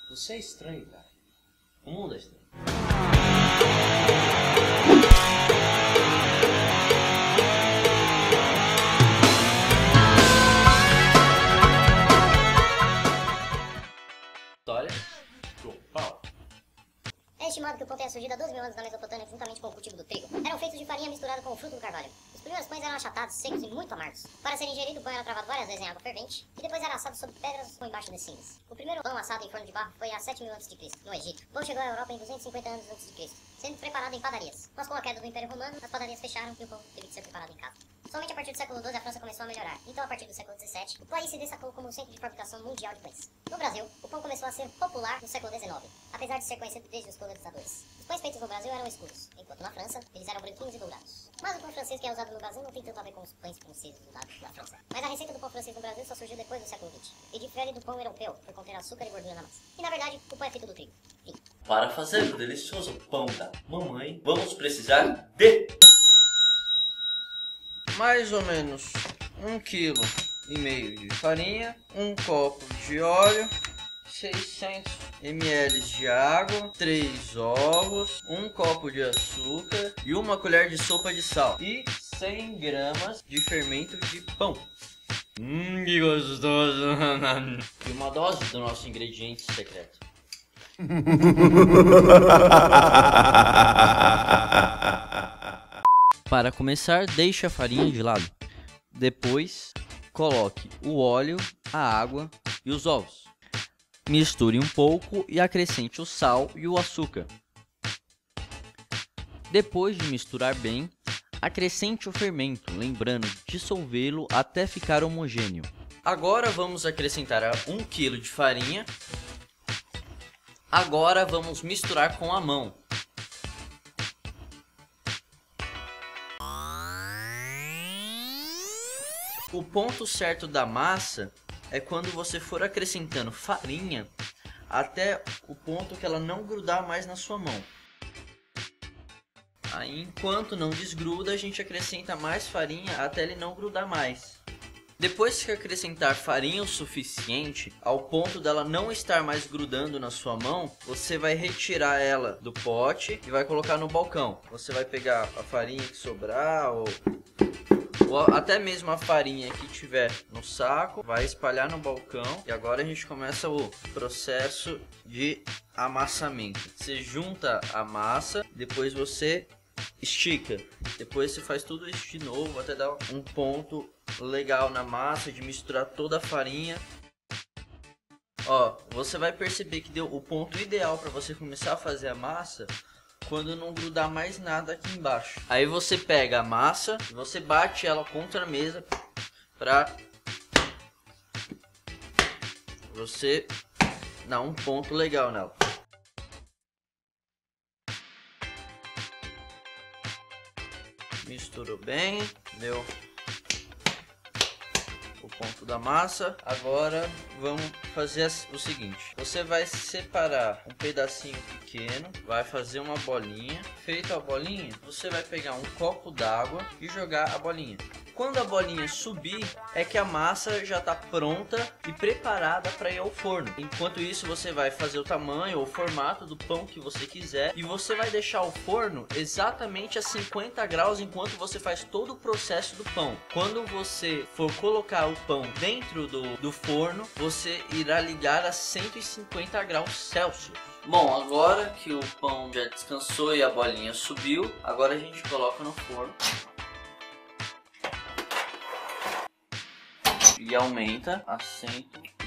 Você é estranho, cara. O mundo é estranho. História do pão. É estimado que o pão tenha surgido há 12 mil anos na Mesopotâmia juntamente com o cultivo do trigo. Eram feitos de farinha misturada com o fruto do carvalho. Os primeiros pães eram achatados, secos e muito amargos. Para ser ingerido, o pão era travado várias vezes em água fervente e depois era assado sobre pedras ou embaixo de cinzas. O primeiro pão assado em forno de barro foi há 7 mil a.C., no Egito. O pão chegou à Europa em 250 anos antes de Cristo, sendo preparado em padarias. Mas com a queda do Império Romano, as padarias fecharam e o pão teve de ser preparado em casa. Somente a partir do século XII a França começou a melhorar. Então, a partir do século XVII, o país se destacou como centro de fabricação mundial de pães. No Brasil, o pão começou a ser popular no século XIX, apesar de ser conhecido desde os colonizadores. Os pães feitos no Brasil eram escuros, enquanto na França, eles eram branquinhos e dourados. Mas o pão francês que é usado no Brasil não tem tanto a ver com os pães franceses usados na França. Mas a receita do pão francês no Brasil só surgiu depois do século XX, e difere do pão europeu, por conter açúcar e gordura na massa. E na verdade, o pão é feito do trigo. Fim. Para fazer o delicioso pão da mamãe, vamos precisar de... mais ou menos 1,5 kg de farinha, 1 copo de óleo, 600 ml de água, 3 ovos, 1 copo de açúcar e 1 colher de sopa de sal e 100 gramas de fermento de pão. Que gostoso! E uma dose do nosso ingrediente secreto. Para começar, deixe a farinha de lado. Depois, coloque o óleo, a água e os ovos. Misture um pouco e acrescente o sal e o açúcar. Depois de misturar bem, acrescente o fermento, lembrando de dissolvê-lo até ficar homogêneo. Agora vamos acrescentar 1 kg de farinha. Agora vamos misturar com a mão. O ponto certo da massa é quando você for acrescentando farinha até o ponto que ela não grudar mais na sua mão. Aí, enquanto não desgruda, a gente acrescenta mais farinha até ele não grudar mais. Depois que acrescentar farinha o suficiente, ao ponto dela não estar mais grudando na sua mão, você vai retirar ela do pote e vai colocar no balcão. Você vai pegar a farinha que sobrar ou até mesmo a farinha que tiver no saco, vai espalhar no balcão. E agora a gente começa o processo de amassamento. Você junta a massa, depois você estica, depois você faz tudo isso de novo até dar um ponto legal na massa, de misturar toda a farinha. Ó, você vai perceber que deu o ponto ideal para você começar a fazer a massa quando não grudar mais nada aqui embaixo. Aí você pega a massa e você bate ela contra a mesa para você dar um ponto legal nela. Misturou bem, deu o ponto da massa. Agora vamos fazer o seguinte: você vai separar um pedacinho pequeno, vai fazer uma bolinha. Feita a bolinha, você vai pegar um copo d'água e jogar a bolinha. Quando a bolinha subir, é que a massa já está pronta e preparada para ir ao forno. Enquanto isso, você vai fazer o tamanho ou o formato do pão que você quiser e você vai deixar o forno exatamente a 50 graus enquanto você faz todo o processo do pão. Quando você for colocar o pão dentro do forno, você irá ligar a 150 graus Celsius. Bom, agora que o pão já descansou e a bolinha subiu, agora a gente coloca no forno. E aumenta a 150.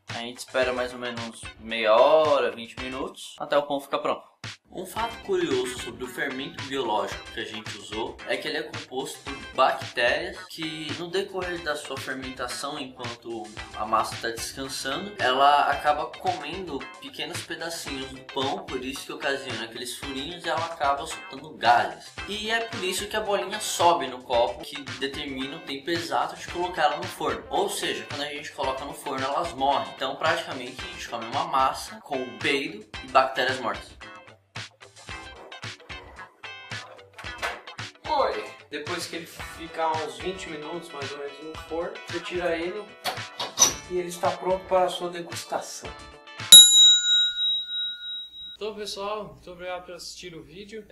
A gente espera mais ou menos meia hora, 20 minutos, até o pão ficar pronto. Um fato curioso sobre o fermento biológico que a gente usou é que ele é composto por bactérias que, no decorrer da sua fermentação, enquanto a massa está descansando, ela acaba comendo pequenos pedacinhos do pão, por isso que ocasiona aqueles furinhos e ela acaba soltando gases. E é por isso que a bolinha sobe no copo, que determina o tempo exato de colocar ela no forno. Ou seja, quando a gente coloca no forno, elas morrem. Então, praticamente, a gente come uma massa com peido e bactérias mortas. Depois que ele ficar uns 20 minutos mais ou menos no forno, você tira ele e ele está pronto para a sua degustação. Então, pessoal, muito obrigado por assistir o vídeo.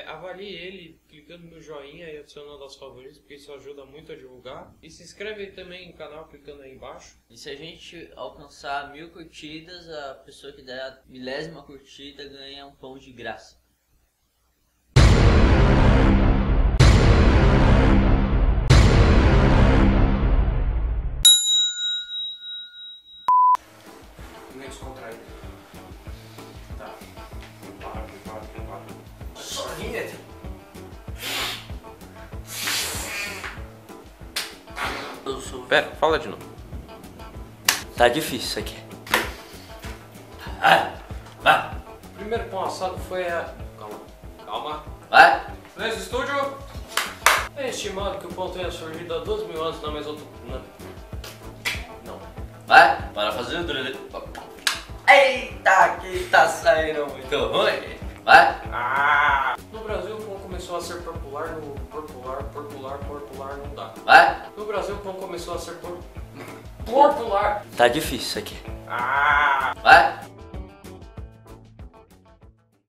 Avalie ele clicando no joinha e adicionando aos favoritos, porque isso ajuda muito a divulgar. E se inscreve aí também no canal clicando aí embaixo. E se a gente alcançar 1000 curtidas, a pessoa que der a 1000ª curtida ganha um pão de graça. Nem descontraído. Tá. Para. Sorrinha. Eu sou... Pera, fala de novo. Tá difícil isso aqui. Vai. O primeiro pão assado foi a... Calma. Vai. Nesse estúdio, é estimado que o pão tenha surgido há 2000 anos na Mesopotâmia. Não. Vai. Para fazer o drone. Eita, que tá saindo muito ruim. Vai. No Brasil, o pão começou a ser popular no... Popular não dá. Vai. No Brasil, o pão começou a ser popular. Tá difícil isso aqui. Vai.